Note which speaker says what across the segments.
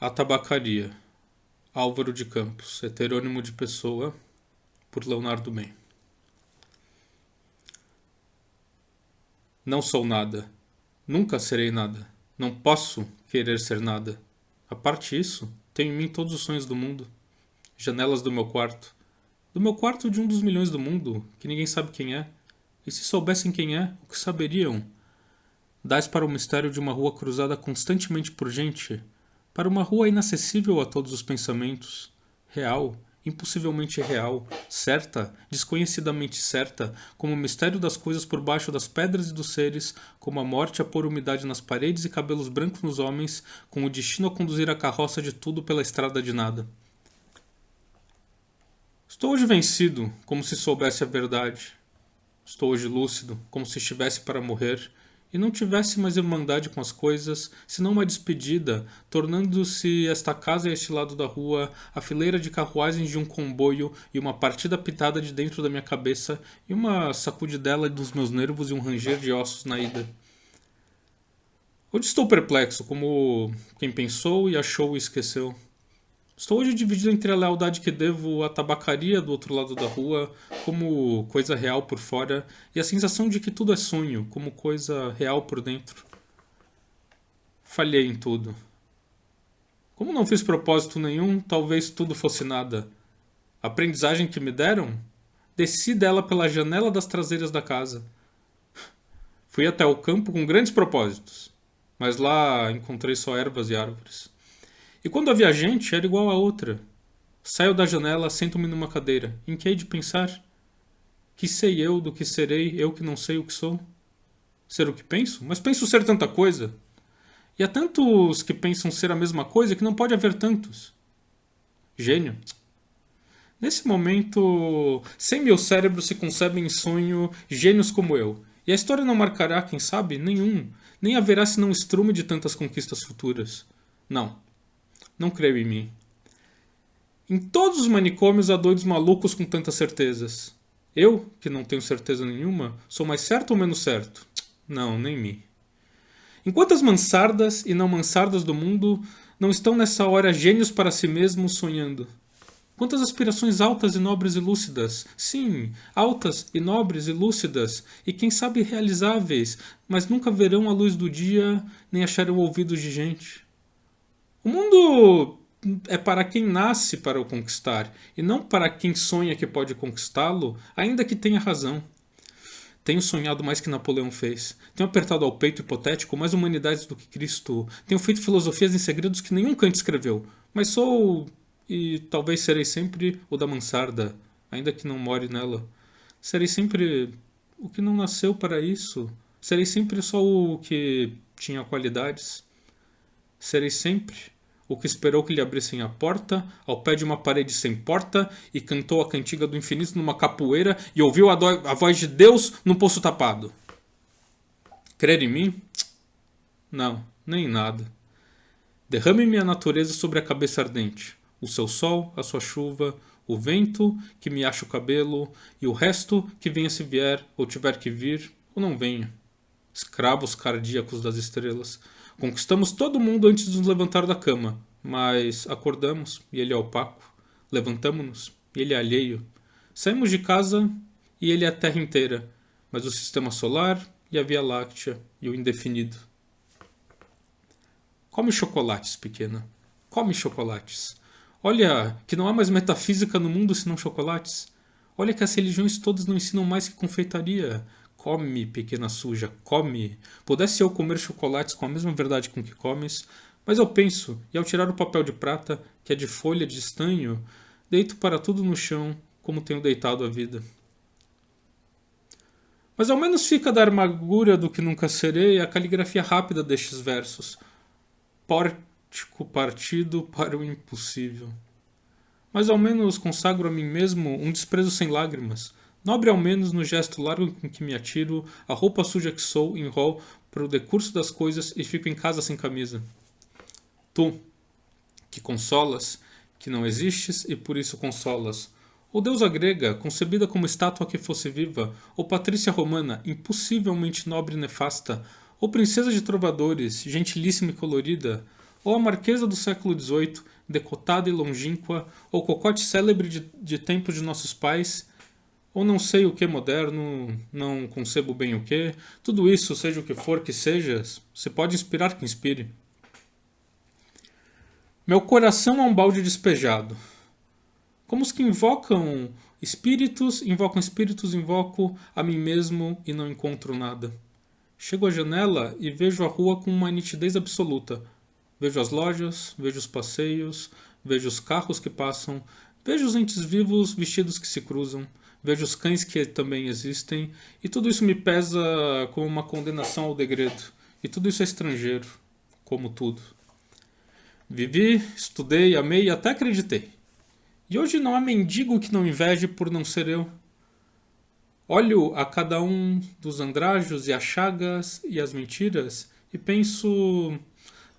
Speaker 1: A Tabacaria, Álvaro de Campos, heterônimo de Pessoa, por Leonardo Ben. Não sou nada. Nunca serei nada. Não posso querer ser nada. A parte isso, tenho em mim todos os sonhos do mundo. Janelas do meu quarto. Do meu quarto de um dos milhões do mundo, que ninguém sabe quem é. E se soubessem quem é, o que saberiam? Dás para o mistério de uma rua cruzada constantemente por gente, para uma rua inacessível a todos os pensamentos, real, impossivelmente real, certa, desconhecidamente certa, como o mistério das coisas por baixo das pedras e dos seres, como a morte a pôr umidade nas paredes e cabelos brancos nos homens, com o destino a conduzir a carroça de tudo pela estrada de nada. Estou hoje vencido, como se soubesse a verdade. Estou hoje lúcido, como se estivesse para morrer, e não tivesse mais irmandade com as coisas, senão uma despedida, tornando-se esta casa e este lado da rua a fileira de carruagens de um comboio e uma partida pitada de dentro da minha cabeça e uma sacudidela dos meus nervos e um ranger de ossos na ida. Hoje estou perplexo, como quem pensou e achou e esqueceu. Estou hoje dividido entre a lealdade que devo à tabacaria do outro lado da rua, como coisa real por fora, e a sensação de que tudo é sonho, como coisa real por dentro. Falhei em tudo. Como não fiz propósito nenhum, talvez tudo fosse nada. A aprendizagem que me deram? Desci dela pela janela das traseiras da casa. Fui até o campo com grandes propósitos, mas lá encontrei só ervas e árvores. E quando havia gente, era igual a outra. Saio da janela, sento-me numa cadeira. Em que hei de pensar? Que sei eu do que serei, eu que não sei o que sou? Ser o que penso? Mas penso ser tanta coisa. E há tantos que pensam ser a mesma coisa que não pode haver tantos. Gênio. Nesse momento, 100 mil cérebros se concebem em sonho gênios como eu. E a história não marcará, quem sabe, nenhum. Nem haverá senão estrume de tantas conquistas futuras. Não. Não creio em mim. Em todos os manicômios há doidos malucos com tantas certezas. Eu, que não tenho certeza nenhuma, sou mais certo ou menos certo? Não, nem mim. Em quantas mansardas e não mansardas do mundo não estão nessa hora gênios para si mesmos sonhando? Quantas aspirações altas e nobres e lúcidas, sim, altas e nobres e lúcidas, e quem sabe realizáveis, mas nunca verão a luz do dia nem acharão ouvidos de gente. O mundo é para quem nasce para o conquistar, e não para quem sonha que pode conquistá-lo, ainda que tenha razão. Tenho sonhado mais que Napoleão fez. Tenho apertado ao peito hipotético mais humanidades do que Cristo. Tenho feito filosofias em segredos que nenhum Kant escreveu. Mas sou, e talvez serei sempre, o da mansarda, ainda que não more nela. Serei sempre o que não nasceu para isso. Serei sempre só o que tinha qualidades. Serei sempre o que esperou que lhe abrissem a porta, ao pé de uma parede sem porta, e cantou a cantiga do infinito numa capoeira, e ouviu a voz de Deus num poço tapado. Crer em mim? Não, nem em nada. Derrame-me a natureza sobre a cabeça ardente, o seu sol, a sua chuva, o vento que me acha o cabelo, e o resto que venha se vier, ou tiver que vir, ou não venha. Escravos cardíacos das estrelas. Conquistamos todo mundo antes de nos levantar da cama, mas acordamos e ele é opaco. Levantamo-nos e ele é alheio. Saímos de casa e ele é a terra inteira, mas o sistema solar e a Via Láctea e o indefinido. Come chocolates, pequena. Come chocolates. Olha que não há mais metafísica no mundo senão chocolates. Olha que as religiões todas não ensinam mais que confeitaria. Come, pequena suja, come. Pudesse eu comer chocolates com a mesma verdade com que comes, mas eu penso, e ao tirar o papel de prata, que é de folha de estanho, deito para tudo no chão, como tenho deitado a vida. Mas ao menos fica da amargura do que nunca serei a caligrafia rápida destes versos. Pórtico partido para o impossível. Mas ao menos consagro a mim mesmo um desprezo sem lágrimas, nobre ao menos no gesto largo com que me atiro, a roupa suja que sou, enrolo para o decurso das coisas e fico em casa sem camisa. Tu, que consolas, que não existes e por isso consolas. Ou deusa grega, concebida como estátua que fosse viva, ou patrícia romana, impossivelmente nobre e nefasta, ou princesa de trovadores, gentilíssima e colorida, ou a marquesa do século XVIII, decotada e longínqua, ou cocote célebre de tempos de nossos pais, ou não sei o que moderno, não concebo bem o que, tudo isso, seja o que for que sejas, se pode inspirar que inspire. Meu coração é um balde despejado. Como os que invocam espíritos, invoco a mim mesmo e não encontro nada. Chego à janela e vejo a rua com uma nitidez absoluta. Vejo as lojas, vejo os passeios, vejo os carros que passam, vejo os entes vivos vestidos que se cruzam, vejo os cães que também existem, e tudo isso me pesa como uma condenação ao degredo. E tudo isso é estrangeiro, como tudo. Vivi, estudei, amei e até acreditei. E hoje não há mendigo que não inveje por não ser eu. Olho a cada um dos andrajos e as chagas e as mentiras e penso...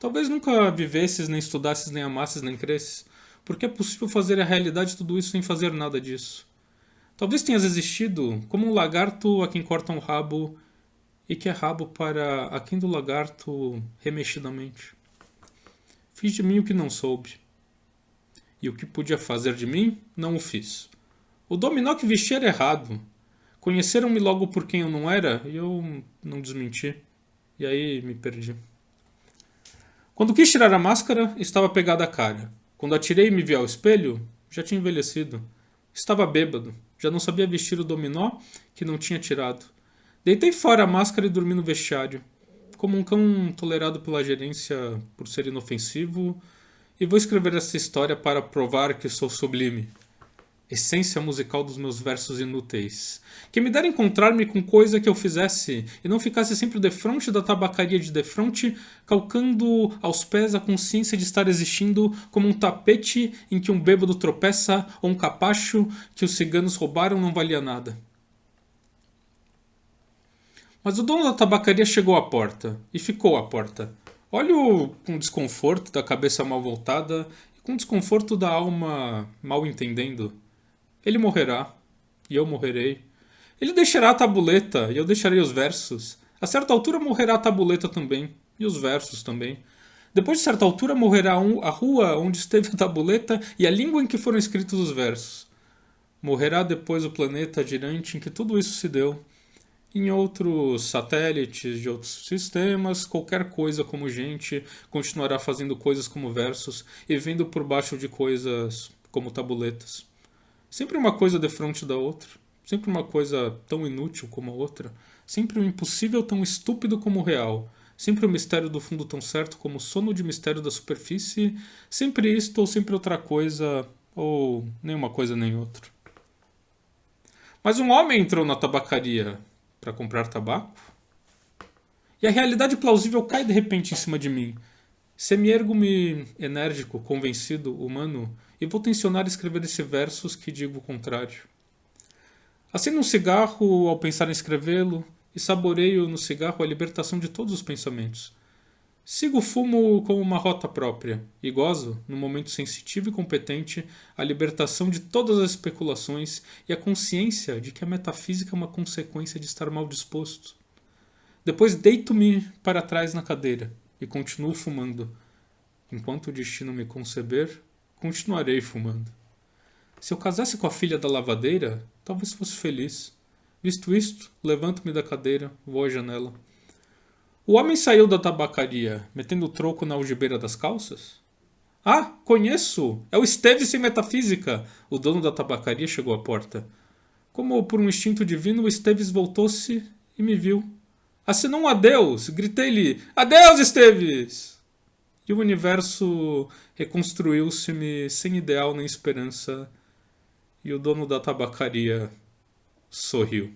Speaker 1: Talvez nunca vivesses, nem estudasses, nem amasses, nem cresces, porque é possível fazer a realidade tudo isso sem fazer nada disso. Talvez tenhas existido como um lagarto a quem corta um rabo e que é rabo para a quem do lagarto remexidamente. Fiz de mim o que não soube. E o que podia fazer de mim, não o fiz. O dominó que vesti era errado. Conheceram-me logo por quem eu não era e eu não desmenti. E aí me perdi. Quando quis tirar a máscara, estava pegada a cara. Quando atirei e me vi ao espelho, já tinha envelhecido. Estava bêbado. Já não sabia vestir o dominó que não tinha tirado. Deitei fora a máscara e dormi no vestiário. Como um cão tolerado pela gerência por ser inofensivo, e vou escrever essa história para provar que sou sublime. Essência musical dos meus versos inúteis. Que me dera encontrar-me com coisa que eu fizesse e não ficasse sempre defronte da tabacaria de defronte, calcando aos pés a consciência de estar existindo como um tapete em que um bêbado tropeça ou um capacho que os ciganos roubaram não valia nada. Mas o dono da tabacaria chegou à porta e ficou à porta. Olho com desconforto da cabeça mal voltada e com desconforto da alma mal entendendo. Ele morrerá, e eu morrerei. Ele deixará a tabuleta, e eu deixarei os versos. A certa altura morrerá a tabuleta também, e os versos também. Depois de certa altura morrerá a rua onde esteve a tabuleta e a língua em que foram escritos os versos. Morrerá depois o planeta girante em que tudo isso se deu. Em outros satélites de outros sistemas, qualquer coisa como gente continuará fazendo coisas como versos e vendo por baixo de coisas como tabuletas. Sempre uma coisa defronte da outra. Sempre uma coisa tão inútil como a outra. Sempre um impossível tão estúpido como o real. Sempre o mistério do fundo tão certo como o sono de mistério da superfície. Sempre isto ou sempre outra coisa, ou nem uma coisa nem outra. Mas um homem entrou na tabacaria para comprar tabaco? E a realidade plausível cai de repente em cima de mim. Semi-ergo-me enérgico, convencido, humano, e vou tensionar escrever esses versos que digo o contrário. Acendo um cigarro ao pensar em escrevê-lo e saboreio no cigarro a libertação de todos os pensamentos. Sigo o fumo como uma rota própria e gozo, num momento sensitivo e competente, a libertação de todas as especulações e a consciência de que a metafísica é uma consequência de estar mal disposto. Depois deito-me para trás na cadeira e continuo fumando. Enquanto o destino me conceber, continuarei fumando. Se eu casasse com a filha da lavadeira, talvez fosse feliz. Visto isto, levanto-me da cadeira, vou à janela. O homem saiu da tabacaria, metendo o troco na algibeira das calças? Ah, conheço! É o Esteves sem metafísica! O dono da tabacaria chegou à porta. Como por um instinto divino, o Esteves voltou-se e me viu. Assinou um adeus! Gritei-lhe, adeus, Esteves! E o universo reconstruiu-se-me sem ideal nem esperança, e o dono da tabacaria sorriu.